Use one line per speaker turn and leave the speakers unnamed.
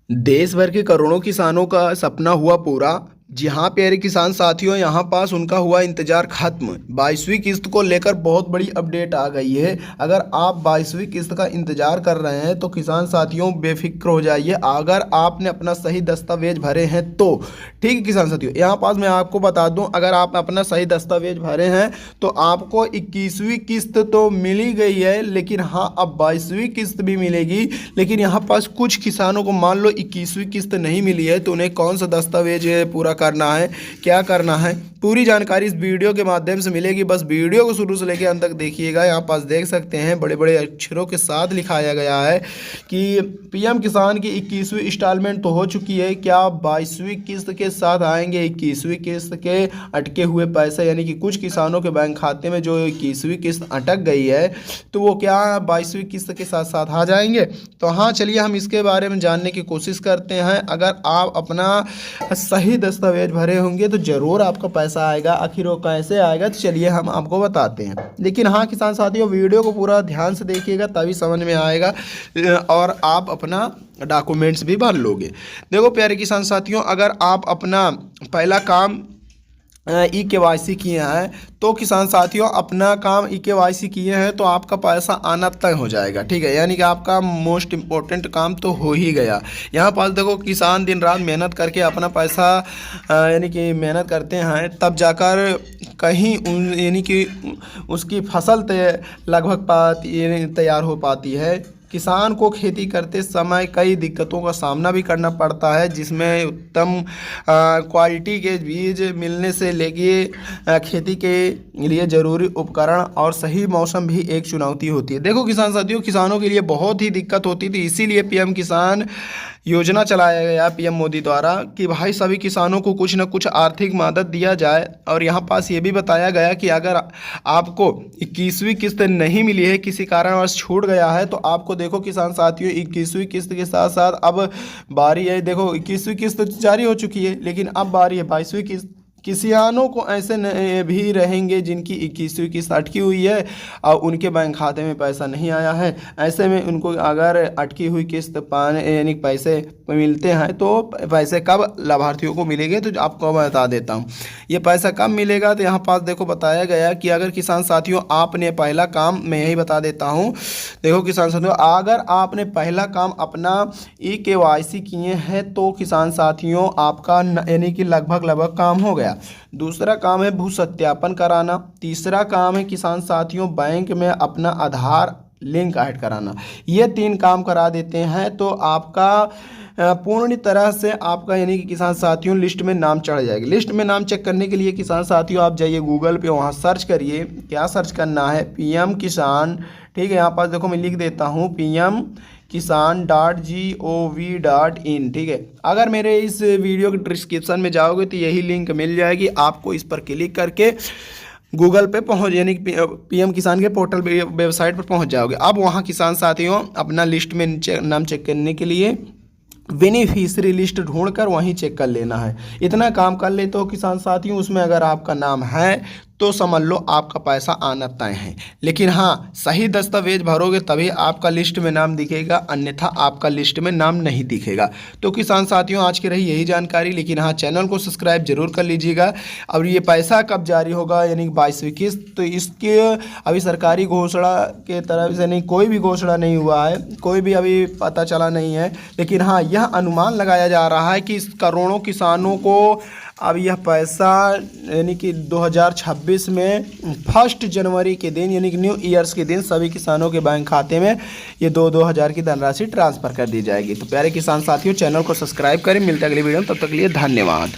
देश भर के करोड़ों किसानों का सपना हुआ पूरा। जी हाँ प्यारे किसान साथियों, यहाँ पास उनका हुआ इंतजार खत्म। 22वीं किस्त को लेकर बहुत बड़ी अपडेट आ गई है। अगर आप 22वीं किस्त का इंतजार कर रहे हैं तो किसान साथियों बेफिक्र हो जाइए। अगर आपने अपना सही दस्तावेज भरे हैं तो ठीक है किसान साथियों, यहाँ पास मैं आपको बता दूँ, अगर आप अपना सही दस्तावेज भरे हैं तो आपको 21वीं किस्त तो मिल ही गई है, लेकिन हाँ अब 22वीं किस्त भी मिलेगी। लेकिन यहाँ पास कुछ किसानों को मान लो 21वीं किस्त नहीं मिली है तो उन्हें कौन सा दस्तावेज पूरा करना है, क्या करना है, पूरी जानकारी इस वीडियो के माध्यम से मिलेगी। बस वीडियो को शुरू से लेकर अंत तक देखिएगा। यहाँ पास देख सकते हैं बड़े बड़े अक्षरों के साथ लिखाया गया है कि पीएम किसान की 21वीं इंस्टॉलमेंट तो हो चुकी है, क्या 22वीं किस्त के साथ आएंगे 21वीं किस्त के अटके हुए पैसे, यानी कि कुछ किसानों के बैंक खाते में जो 21वीं किस्त अटक गई है तो वो क्या 22वीं किस्त के साथ साथ आ जाएंगे। तो हाँ चलिए हम इसके बारे में जानने की कोशिश करते हैं। अगर आप अपना सही दस्तावेज भरे होंगे तो ज़रूर आपका पैसा आएगा। आखिर वो कैसे आएगा तो चलिए हम आपको बताते हैं। लेकिन हाँ किसान साथियों, वीडियो को पूरा ध्यान से देखिएगा तभी समझ में आएगा और आप अपना डॉक्यूमेंट्स भी भर लोगे। देखो प्यारे किसान साथियों, अगर आप अपना पहला काम KYC किए हैं तो किसान साथियों अपना काम KYC किए हैं तो आपका पैसा आना तय हो जाएगा। ठीक है, यानी कि आपका मोस्ट इम्पोर्टेंट काम तो हो ही गया। यहाँ पास देखो किसान दिन रात मेहनत करके अपना पैसा यानी कि मेहनत करते हैं, तब जाकर कहीं यानी कि उसकी फसल लगभग तैयार हो पाती है। किसान को खेती करते समय कई दिक्कतों का सामना भी करना पड़ता है, जिसमें उत्तम क्वालिटी के बीज मिलने से लेके खेती के लिए ज़रूरी उपकरण और सही मौसम भी एक चुनौती होती है। देखो किसान साथियों, किसानों के लिए बहुत ही दिक्कत होती थी, इसीलिए पीएम किसान योजना चलाया गया पीएम मोदी द्वारा कि भाई सभी किसानों को कुछ न कुछ आर्थिक मदद दिया जाए। और यहाँ पास ये भी बताया गया कि अगर आपको 21वीं किस्त नहीं मिली है, किसी कारणवश छूट गया है, तो आपको देखो किसान साथियों 21वीं किस्त के साथ साथ अब बारी है। देखो 21वीं किस्त जारी हो चुकी है, लेकिन अब बारी है 22वीं किस्त। किसानों को ऐसे भी रहेंगे जिनकी 21वीं किस्त अटकी हुई है और उनके बैंक खाते में पैसा नहीं आया है। ऐसे में उनको अगर अटकी हुई किस्त पाने यानी पैसे मिलते हैं तो पैसे कब लाभार्थियों को मिलेंगे तो आपको मैं बता देता हूँ। ये पैसा कब मिलेगा तो यहाँ पास देखो बताया गया कि अगर किसान साथियों आपने पहला काम, मैं यही बता देता हूँ, देखो किसान साथियों अगर आपने पहला काम अपना KYC किए हैं तो किसान साथियों आपका यानी कि लगभग काम हो गया। दूसरा काम है भू सत्यापन कराना। तीसरा काम है किसान साथियों बैंक में अपना आधार लिंक ऐड कराना। ये 3 काम करा देते हैं तो आपका पूर्ण तरह से आपका यानी कि किसान साथियों लिस्ट में नाम चढ़ जाएगा। लिस्ट में नाम चेक करने के लिए किसान साथियों आप जाइए गूगल पे, वहाँ सर्च करिए। क्या सर्च करना है? पीएम किसान। ठीक है, यहाँ पास देखो मैं लिख देता हूँ PM kisan.gov.in। ठीक है, अगर मेरे इस वीडियो के डिस्क्रिप्शन में जाओगे तो यही लिंक मिल जाएगी, आपको इस पर क्लिक करके गूगल पे पहुंच यानी पीएम किसान के पोर्टल वेबसाइट पर पहुंच जाओगे। अब वहां किसान साथियों अपना लिस्ट में नाम चेक करने के लिए बेनिफिशियरी लिस्ट ढूंढकर वहीं चेक कर लेना है। इतना काम कर ले तो किसान साथियों उसमें अगर आपका नाम है तो समझ लो आपका पैसा आना तय है। लेकिन हाँ सही दस्तावेज भरोगे तभी आपका लिस्ट में नाम दिखेगा, अन्यथा आपका लिस्ट में नाम नहीं दिखेगा। तो किसान साथियों आज की रही यही जानकारी, लेकिन हाँ चैनल को सब्सक्राइब जरूर कर लीजिएगा। अब ये पैसा कब जारी होगा यानी 22वीं किस्त, तो इसके अभी सरकारी घोषणा के तरफ से नहीं, कोई भी घोषणा नहीं हुआ है, कोई भी अभी पता चला नहीं है। लेकिन हाँ यह अनुमान लगाया जा रहा है कि इस करोड़ों किसानों को अब यह पैसा यानी कि 2026 में 1 जनवरी के दिन यानी कि न्यू ईयर्स के दिन सभी किसानों के बैंक खाते में ये 2-2 हज़ार की धनराशि ट्रांसफ़र कर दी जाएगी। तो प्यारे किसान साथियों चैनल को सब्सक्राइब करें। मिलते हैं अगली वीडियो में, तब तक के लिए धन्यवाद।